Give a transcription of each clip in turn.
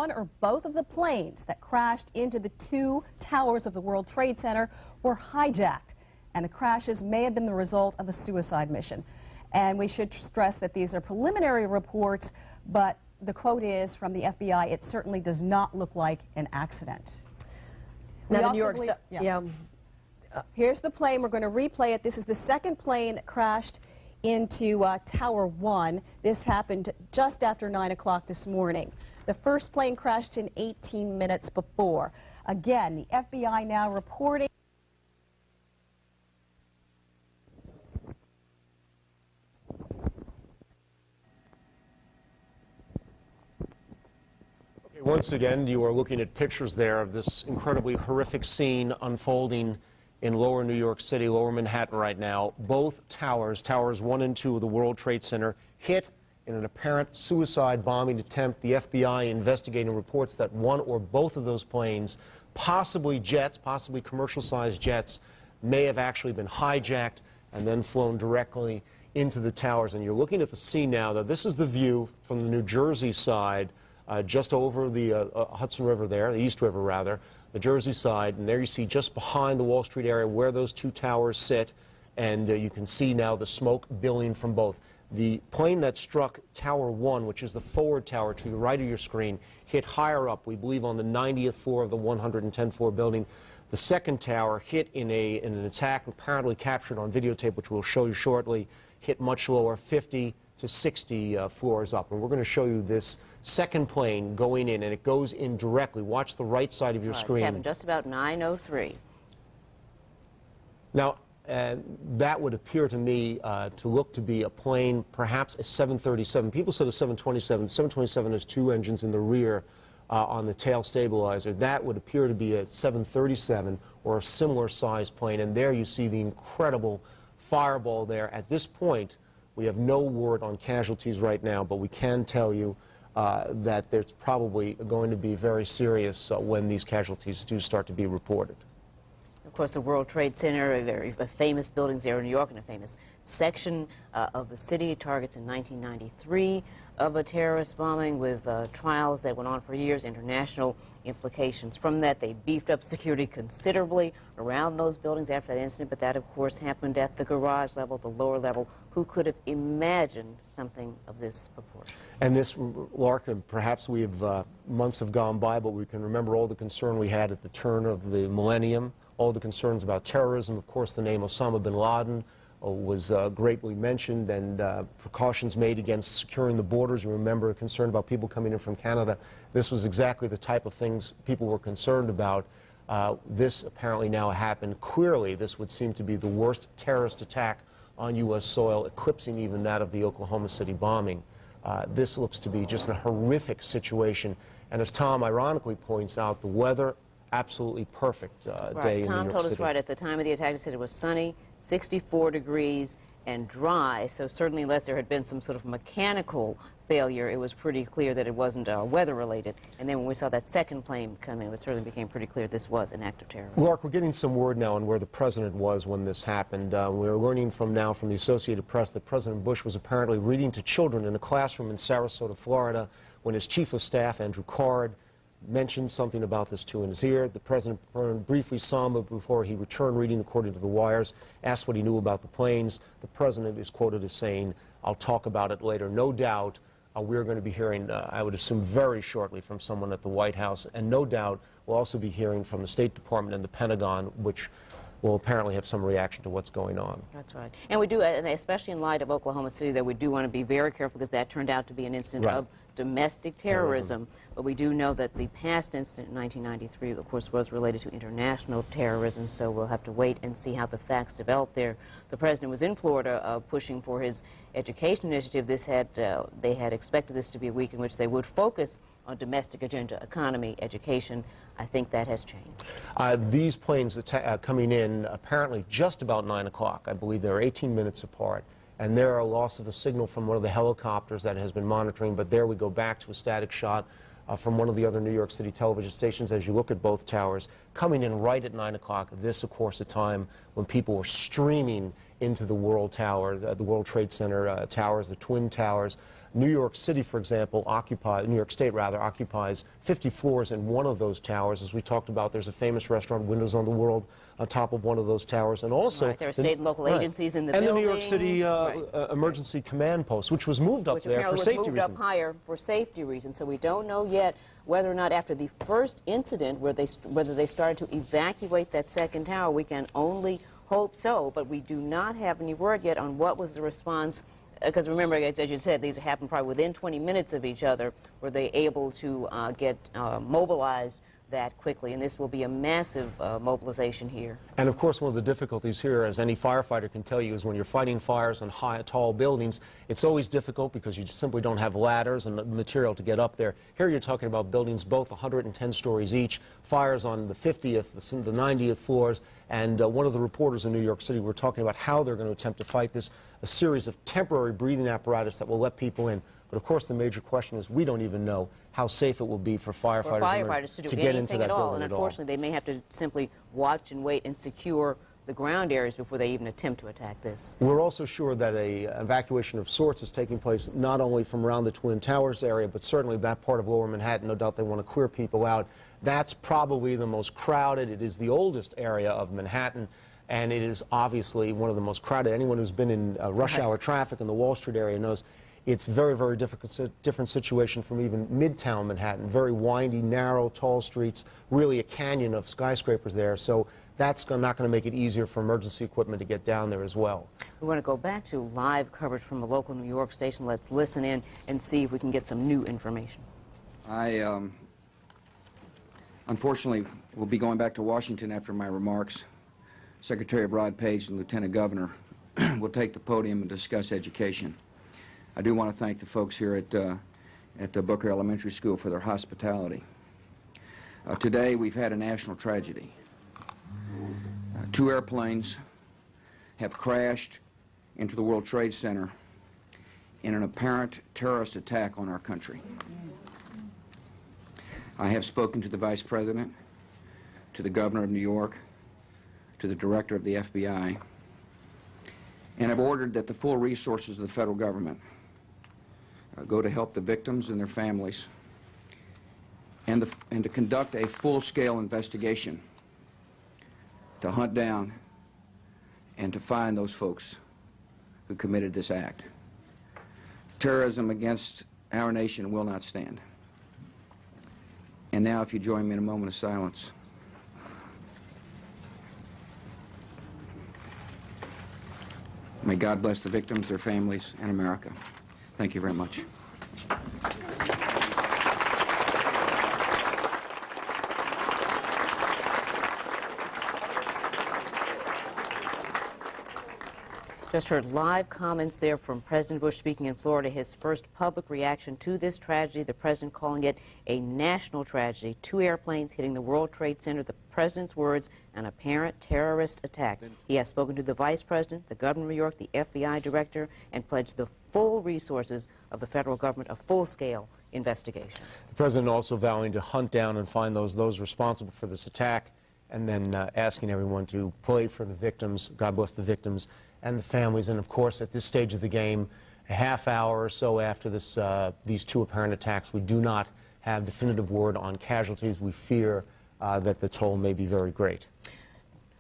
one or both of the planes that crashed into the two towers of the World Trade Center were hijacked, and the crashes may have been the result of a suicide mission. And we should stress that these are preliminary reports, but the quote is from the FBI, it certainly does not look like an accident. Now, the New York Yes. Yeah. Here's the plane. We're going to replay it. This is the second plane that crashed into Tower 1. This happened just after 9 o'clock this morning. The first plane crashed in 18 minutes before. Again, the FBI now reporting. Once again, you are looking at pictures there of this incredibly horrific scene unfolding in lower New York City, lower Manhattan right now. Both towers, towers 1 and 2 of the World Trade Center, hit in an apparent suicide bombing attempt. The FBI investigating reports that one or both of those planes, possibly jets, possibly commercial-sized jets, may have actually been hijacked and then flown directly into the towers. And you're looking at the scene now. This is the view from the New Jersey side. Just over the Hudson River there, the East River rather, the Jersey side, and there you see just behind the Wall Street area where those two towers sit, and you can see now the smoke billowing from both. The plane that struck Tower 1, which is the forward tower to the right of your screen, hit higher up, we believe on the 90th floor of the 110th floor building. The second tower hit in an attack apparently captured on videotape, which we'll show you shortly, hit much lower, 50 to 60 floors up. And we're going to show you this second plane going in, and it goes in directly. Watch the right side of your screen. It's happened just about 9:03. Now, that would appear to me to look to be a plane, perhaps a 737. People said a 727. 727 has two engines in the rear on the tail stabilizer. That would appear to be a 737 or a similar size plane. And there you see the incredible fireball there. At this point, we have no word on casualties right now, but we can tell you that there's probably going to be very serious when these casualties do start to be reported. Of course, the World Trade Center, a very famous buildings there in New York, and a famous section of the city, targets in 1993 of a terrorist bombing with trials that went on for years, international implications from that. They beefed up security considerably around those buildings after that incident, but that, of course, happened at the garage level, the lower level. Who could have imagined something of this proportion? And this, Larkin, perhaps we have, months have gone by, but we can remember all the concern we had at the turn of the millennium, all the concerns about terrorism. Of course, the name Osama bin Laden was greatly mentioned, and precautions made against securing the borders. You remember a concern about people coming in from Canada. This was exactly the type of things people were concerned about. This apparently now happened. Clearly, this would seem to be the worst terrorist attack on U.S. soil, eclipsing even that of the Oklahoma City bombing. This looks to be just a horrific situation. And as Tom ironically points out, the weather, absolutely perfect day in New York City. Tom told us right at the time of the attack, he said it was sunny, 64 degrees, and dry. So certainly, unless there had been some sort of mechanical failure, it was pretty clear that it wasn't weather-related. And then when we saw that second plane come in, it certainly became pretty clear this was an act of terrorism. Lark, we're getting some word now on where the president was when this happened. We're learning from the Associated Press that President Bush was apparently reading to children in a classroom in Sarasota, Florida, when his chief of staff, Andrew Card, mentioned something about this to in his ear. The president briefly saw him before he returned reading, according to the wires, asked what he knew about the planes. The president is quoted as saying, "I'll talk about it later." No doubt we're going to be hearing, I would assume very shortly, from someone at the White House, and no doubt we'll also be hearing from the State Department and the Pentagon, which will apparently have some reaction to what's going on. That's right. And we do, and especially in light of Oklahoma City, that we do want to be very careful, because that turned out to be an incident of domestic terrorism. But we do know that the past incident in 1993, of course, was related to international terrorism, so we'll have to wait and see how the facts develop there. The president was in Florida pushing for his education initiative. They had expected this to be a week in which they would focus on domestic agenda, economy, education. I think that has changed. These planes coming in apparently just about 9 o'clock. I believe they're 18 minutes apart. And there a loss of a signal from one of the helicopters that has been monitoring. But there we go back to a static shot from one of the other New York City television stations as you look at both towers, coming in right at 9 o'clock. This, of course, a time when people were streaming into the World Tower, the World Trade Center towers, the Twin Towers. New York City, for example, New York State rather, occupies 50 floors in one of those towers. As we talked about, there's a famous restaurant, Windows on the World, on top of one of those towers. And also... Right, there are state and local agencies in the building. building. And the New York City Emergency Command Post, which was moved up there for safety reasons. Which moved up higher for safety reasons. So we don't know yet whether or not after the first incident, whether they started to evacuate that second tower. We can only hope so, but we do not have any word yet on what was the response. Because remember, as you said, these happened probably within 20 minutes of each other. Were they able to get mobilized that quickly? And this will be a massive mobilization here. And of course, one of the difficulties here, as any firefighter can tell you, is when you're fighting fires on tall buildings, it's always difficult because you simply don't have ladders and material to get up there. Here you're talking about buildings both 110 stories each, fires on the 50th, the 90th floors, and one of the reporters in New York City were talking about how they're going to attempt to fight this, a series of temporary breathing apparatus that will let people in. But of course, the major question is we don't even know how safe it will be for firefighters to get into that building at all. And unfortunately, they may have to simply watch and wait and secure the ground areas before they even attempt to attack this. We're also sure that an evacuation of sorts is taking place not only from around the Twin Towers area, but certainly that part of Lower Manhattan. No doubt they want to clear people out. That's probably the most crowded. It is the oldest area of Manhattan, and it is obviously one of the most crowded. Anyone who's been in rush hour traffic in the Wall Street area knows it's very, very different situation from even Midtown Manhattan. Very windy, narrow, tall streets, really a canyon of skyscrapers there. So that's not going to make it easier for emergency equipment to get down there as well. We want to go back to live coverage from a local New York station. Let's listen in and see if we can get some new information. I unfortunately will be going back to Washington after my remarks. Secretary Rod Page and Lieutenant Governor will take the podium and discuss education. I do want to thank the folks here at Booker Elementary School for their hospitality. Today we've had a national tragedy. Two airplanes have crashed into the World Trade Center in an apparent terrorist attack on our country. I have spoken to the Vice President, to the Governor of New York, to the Director of the FBI, and have ordered that the full resources of the federal government go to help the victims and their families, and to conduct a full-scale investigation to hunt down and to find those folks who committed this act. Terrorism against our nation will not stand. And now, if you join me in a moment of silence. May God bless the victims, their families, and America. Thank you very much. Just heard live comments there from President Bush speaking in Florida, his first public reaction to this tragedy, the president calling it a national tragedy. Two airplanes hitting the World Trade Center, the president's words, an apparent terrorist attack. He has spoken to the vice president, the governor of New York, the FBI director, and pledged the full resources of the federal government, a full-scale investigation. The president also vowing to hunt down and find those responsible for this attack, and then asking everyone to pray for the victims, God bless the victims, and the families. And of course, at this stage of the game, a half hour or so after these two apparent attacks, we do not have definitive word on casualties. We fear that the toll may be very great.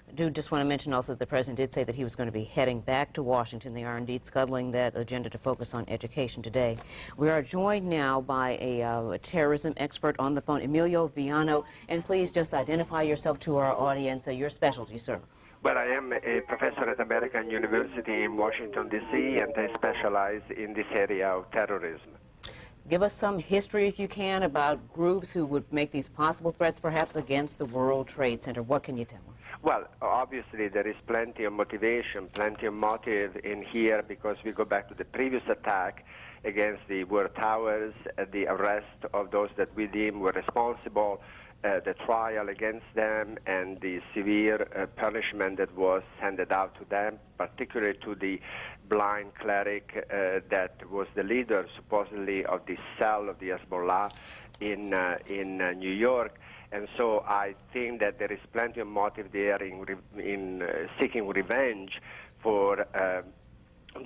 I do just want to mention also that the president did say that he was going to be heading back to Washington. They are indeed scuttling that agenda to focus on education today. We are joined now by a terrorism expert on the phone, Emilio Viano. And please just identify yourself to our audience, your specialty, sir. Well, I am a professor at American University in Washington, D.C., and I specialize in this area of terrorism. Give us some history, if you can, about groups who would make these possible threats, perhaps, against the World Trade Center. What can you tell us? Well, obviously, there is plenty of motivation, plenty of motive in here, because we go back to the previous attack against the World Towers, the arrest of those that we deem were responsible, the trial against them, and the severe punishment that was handed out to them, particularly to the blind cleric that was the leader, supposedly, of the cell of the Hezbollah in New York. And so I think that there is plenty of motive there in seeking revenge for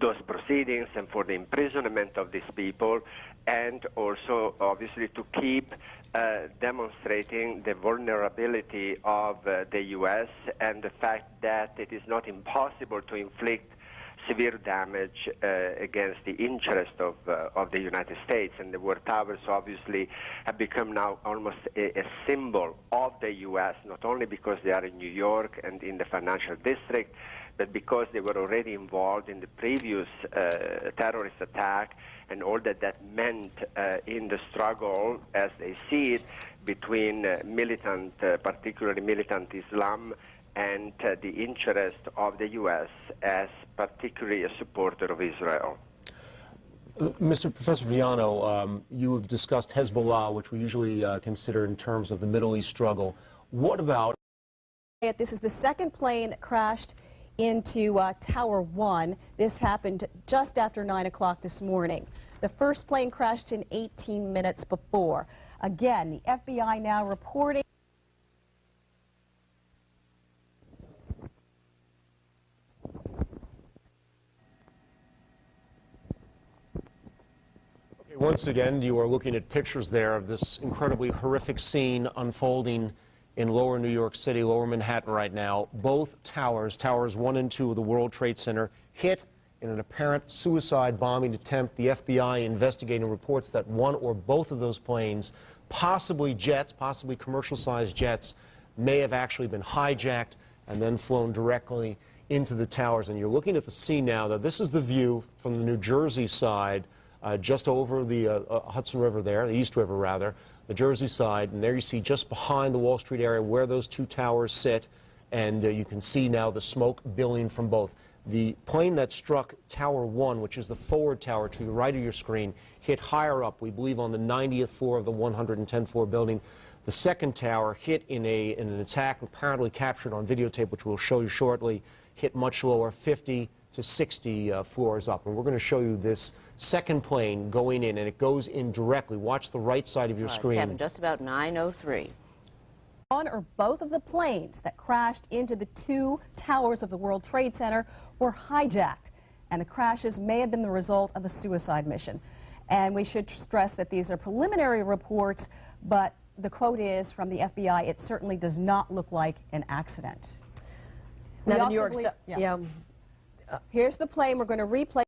those proceedings and for the imprisonment of these people, and also obviously to keep demonstrating the vulnerability of the U.S. and the fact that it is not impossible to inflict severe damage against the interest of the United States. And the war towers obviously have become now almost a symbol of the U.S., not only because they are in New York and in the financial district, but because they were already involved in the previous terrorist attack and all that that meant in the struggle, as they see it, between militant, particularly militant Islam, and the interest of the U.S. as particularly a supporter of Israel. Mr. Professor Viano, you have discussed Hezbollah, which we usually consider in terms of the Middle East struggle. What about... This is the second plane that crashed into Tower 1. This happened just after 9 o'clock this morning. The first plane crashed in 18 minutes before. Again, the FBI now reporting... Once again, you are looking at pictures there of this incredibly horrific scene unfolding in lower New York City, lower Manhattan right now. Both towers, towers 1 and 2 of the World Trade Center, hit in an apparent suicide bombing attempt. The FBI investigating reports that one or both of those planes, possibly jets, possibly commercial-sized jets, may have actually been hijacked and then flown directly into the towers. And you're looking at the scene now. This is the view from the New Jersey side, just over the Hudson River there, the East River rather, the Jersey side, and there you see just behind the Wall Street area where those two towers sit, and you can see now the smoke billowing from both. The plane that struck Tower 1, which is the forward tower to the right of your screen, hit higher up, we believe on the 90th floor of the 110th floor building. The second tower hit in an attack apparently captured on videotape, which we'll show you shortly, hit much lower, 50 to 60 floors up. And we're going to show you this second plane going in, and it goes in directly. Watch the right side of your screen. It's happened just about 9:03. One or both of the planes that crashed into the two towers of the World Trade Center were hijacked, and the crashes may have been the result of a suicide mission. And we should stress that these are preliminary reports, but the quote is from the FBI, it certainly does not look like an accident. Now, the New York Here's the plane. We're going to replay